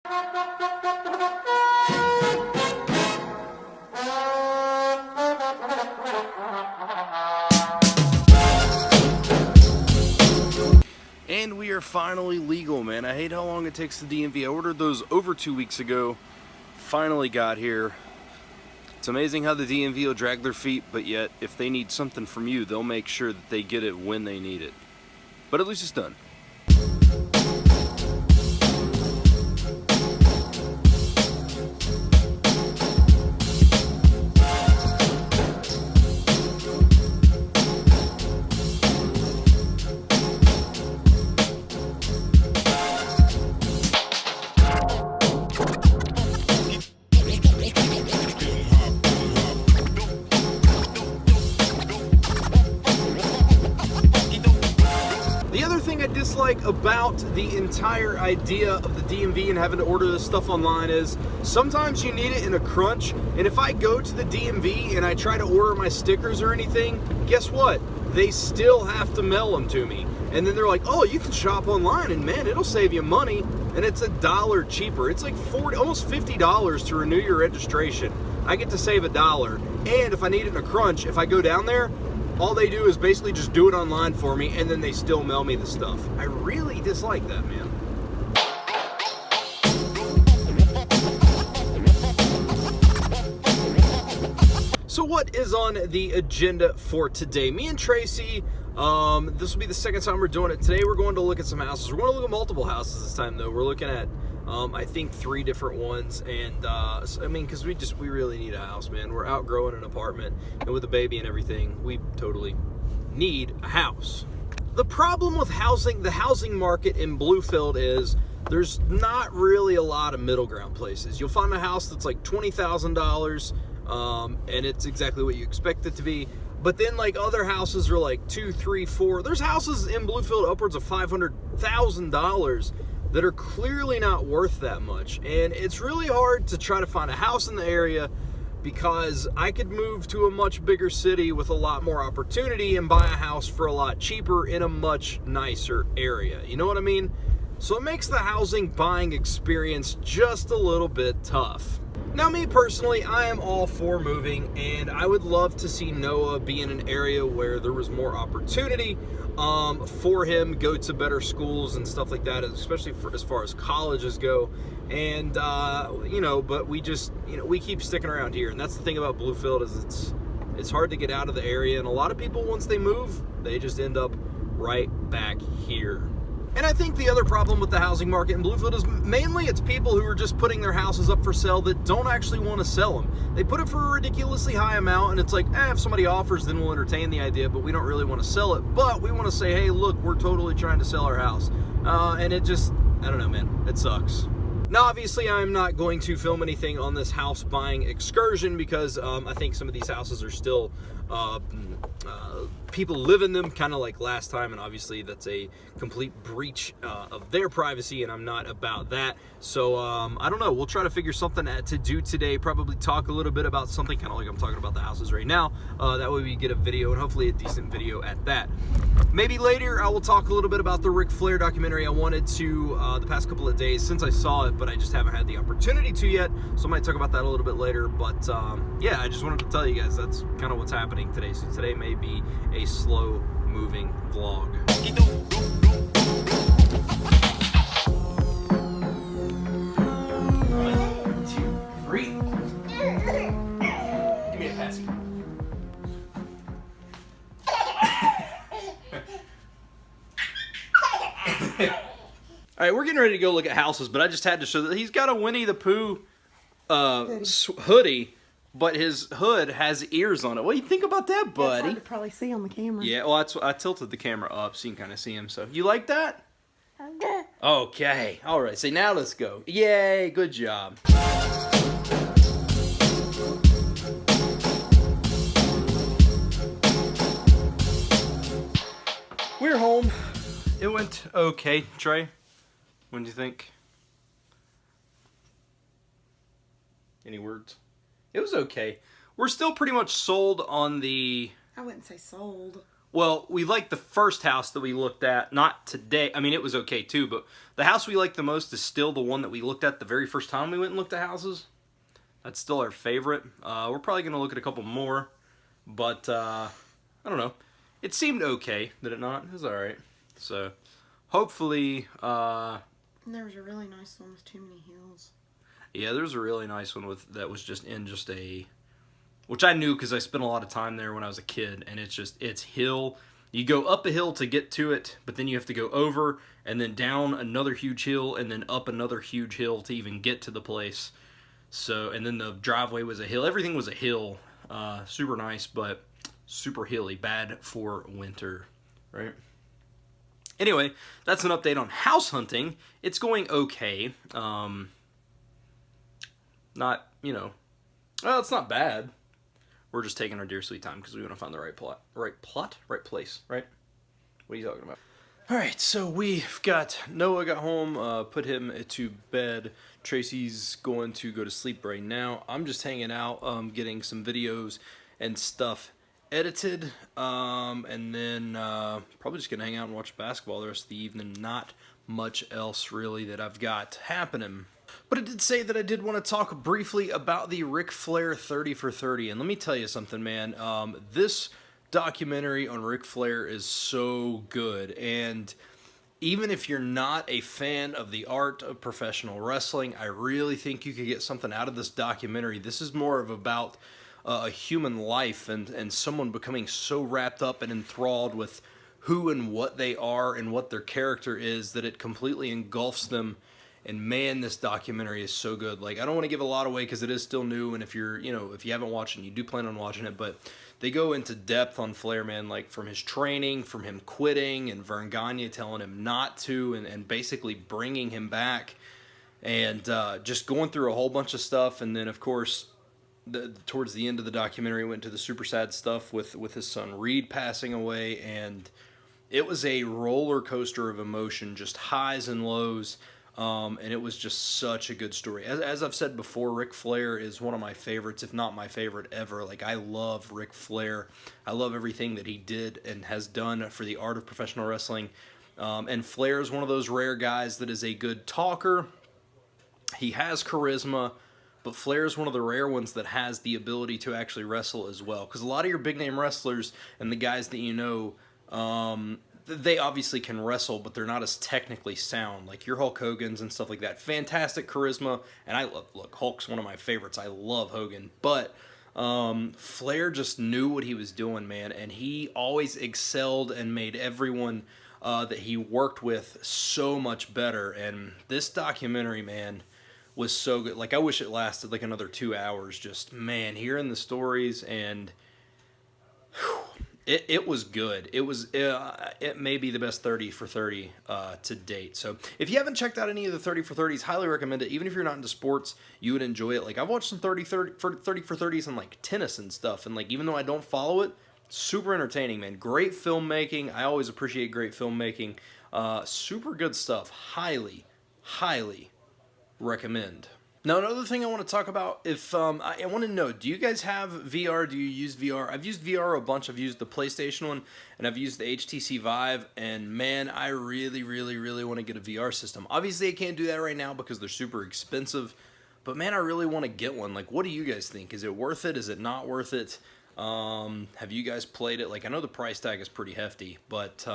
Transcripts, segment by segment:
And we are finally legal, man. I hate how long it takes the DMV. I ordered those over 2 weeks ago. Finally got here. It's amazing how the DMV will drag their feet, but yet if they need something from you, they'll make sure that they get it when they need it. But at least it's done. The other thing I dislike about the entire idea of the DMV and having to order this stuff online is sometimes you need it in a crunch, and if I go to the DMV and I try to order my stickers or anything, guess what? They still have to mail them to me. And then they're like, oh, you can shop online and man, it'll save you money. And it's $1 cheaper. It's like almost $50 to renew your registration. I get to save $1. And if I need it in a crunch, if I go down there, all they do is basically just do it online for me, and then they still mail me the stuff. I really dislike that, man. So what is on the agenda for today? Me and Tracy, this will be the second time we're doing it. Today we're going to look at some houses. We're going to look at multiple houses this time, though. We're looking at I think 3 different ones, and I mean, because we really need a house, man. We're outgrowing an apartment, and with a baby and everything, we totally need a house. The problem with the housing market in Bluefield is there's not really a lot of middle ground places. You'll find a house that's like $20,000, and it's exactly what you expect it to be. But then like other houses are like 2, 3, 4. There's houses in Bluefield upwards of $500,000 that are clearly not worth that much. And it's really hard to try to find a house in the area because I could move to a much bigger city with a lot more opportunity and buy a house for a lot cheaper in a much nicer area. You know what I mean? So it makes the housing buying experience just a little bit tough. Now, me personally, I am all for moving, and I would love to see Noah be in an area where there was more opportunity for him, go to better schools and stuff like that, especially as far as colleges go. And, you know, but we just, you know, we keep sticking around here. And that's the thing about Bluefield is it's hard to get out of the area. And a lot of people, once they move, they just end up right back here. And I think the other problem with the housing market in Bluefield is mainly it's people who are just putting their houses up for sale that don't actually want to sell them. They put it for a ridiculously high amount, and it's like, if somebody offers, then we'll entertain the idea, but we don't really want to sell it. But we want to say, hey, look, we're totally trying to sell our house. And it just, I don't know, man, it sucks. Now, obviously, I'm not going to film anything on this house buying excursion because I think some of these houses are still people live in them, kind of like last time, and obviously that's a complete breach of their privacy, and I'm not about that. So I don't know, we'll try to figure something to do today, probably talk a little bit about something kind of like I'm talking about the houses right now. That way we get a video, and hopefully a decent video at that. Maybe later I will talk a little bit about the Ric Flair documentary. I wanted to the past couple of days since I saw it, but I just haven't had the opportunity to yet, so I might talk about that a little bit later. But yeah, I just wanted to tell you guys that's kind of what's happening today. So today may be a slow moving vlog. 1, 2, 3. Give me a passy. All right, we're getting ready to go look at houses, but I just had to show that he's got a Winnie the Pooh hoodie, but his hood has ears on it. What do you think about that, buddy? That's hard to probably see on the camera. Yeah, well, I tilted the camera up so you can kind of see him. So, you like that? Okay. All right. So now let's go. Yay! Good job. We're home. It went okay. Trey, what do you think? Any words? It was okay. We're still pretty much sold on the... I wouldn't say sold. Well, we liked the first house that we looked at, not today. I mean, it was okay too, but the house we like the most is still the one that we looked at the very first time we went and looked at houses. That's still our favorite. We're probably going to look at a couple more, but I don't know. It seemed okay, did it not? It was alright. So, hopefully... And there was a really nice one with too many hills. Yeah, there's a really nice one that was just in just a... Which I knew because I spent a lot of time there when I was a kid, and it's hill. You go up a hill to get to it, but then you have to go over, and then down another huge hill, and then up another huge hill to even get to the place. So, and then the driveway was a hill. Everything was a hill. Super nice, but super hilly. Bad for winter, right? Anyway, that's an update on house hunting. It's going okay. Not, you know, well, it's not bad. We're just taking our dear sweet time because we want to find the right place, right? What are you talking about? All right, so we've got Noah got home, put him to bed. Tracy's going to go to sleep right now. I'm just hanging out, getting some videos and stuff edited, and then probably just gonna hang out and watch basketball the rest of the evening. Not much else really that I've got happening. But it did say that I did want to talk briefly about the Ric Flair 30 for 30. And let me tell you something, man. This documentary on Ric Flair is so good. And even if you're not a fan of the art of professional wrestling, I really think you could get something out of this documentary. This is more of about a human life and someone becoming so wrapped up and enthralled with who and what they are and what their character is that it completely engulfs them. And man, this documentary is so good. Like, I don't want to give a lot away because it is still new, and if you're, you know, if you haven't watched it, you do plan on watching it, but they go into depth on Flair, man, like from his training, from him quitting, and Vern Gagne telling him not to, and basically bringing him back, and just going through a whole bunch of stuff. And then, of course, towards the end of the documentary, went to the super sad stuff with his son Reed passing away, and it was a roller coaster of emotion, just highs and lows. And it was just such a good story. As I've said before, Ric Flair is one of my favorites, if not my favorite ever. Like, I love Ric Flair. I love everything that he did and has done for the art of professional wrestling. And Flair is one of those rare guys that is a good talker. He has charisma, but Flair is one of the rare ones that has the ability to actually wrestle as well. Because a lot of your big-name wrestlers and the guys that you know, they obviously can wrestle, but they're not as technically sound, like your Hulk Hogan's and stuff like that. Fantastic charisma, and I love, look, Hulk's one of my favorites. I love Hogan, but Flair just knew what he was doing, man, and he always excelled and made everyone that he worked with so much better. And this documentary, man, was so good. Like, I wish it lasted like another 2 hours. Just, man, hearing the stories, and It was good. It may be the best 30 for 30 to date. So if you haven't checked out any of the 30 for 30s, highly recommend it. Even if you're not into sports, you would enjoy it. Like, I've watched some 30 for 30s on like tennis and stuff, and like, even though I don't follow it, super entertaining, man. Great filmmaking. I always appreciate great filmmaking. Super good stuff. Highly recommend. Now, another thing I want to talk about, if I want to know, do you guys have VR? Do you use VR? I've used VR a bunch. I've used the PlayStation one, and I've used the HTC Vive, and man, I really want to get a VR system. Obviously, I can't do that right now because they're super expensive, but man, I really want to get one. Like, what do you guys think? Is it worth it? Is it not worth it? Have you guys played it? Like, I know the price tag is pretty hefty, but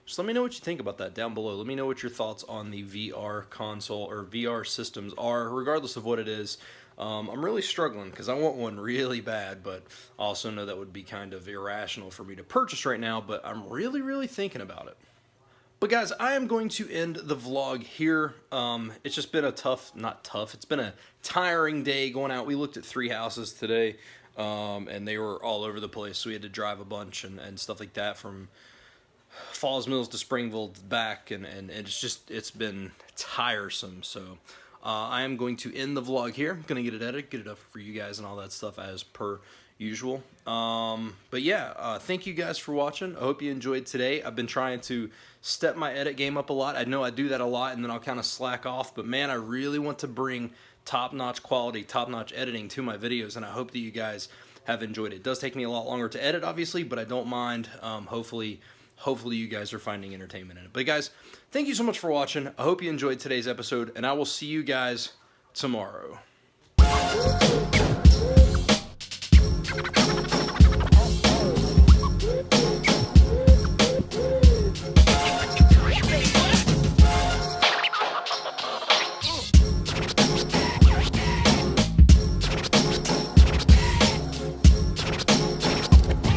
just let me know what you think about that down below. Let me know what your thoughts on the VR console or VR systems are, regardless of what it is. I'm really struggling because I want one really bad, but I also know that would be kind of irrational for me to purchase right now, but I'm really thinking about it. But guys, I am going to end the vlog here. It's just been it's been a tiring day going out. We looked at 3 houses today, and they were all over the place, so we had to drive a bunch and stuff like that, from Falls Mills to Springville back, and it's been tiresome. So I am going to end the vlog here. I'm going to get it edited, get it up for you guys and all that stuff as per usual. But yeah, thank you guys for watching. I hope you enjoyed today. I've been trying to step my edit game up a lot. I know I do that a lot, and then I'll kind of slack off, but man, I really want to bring top-notch quality, top-notch editing to my videos, and I hope that you guys have enjoyed it. It does take me a lot longer to edit, obviously, but I don't mind. Hopefully you guys are finding entertainment in it. But guys, thank you so much for watching. I hope you enjoyed today's episode, and I will see you guys tomorrow.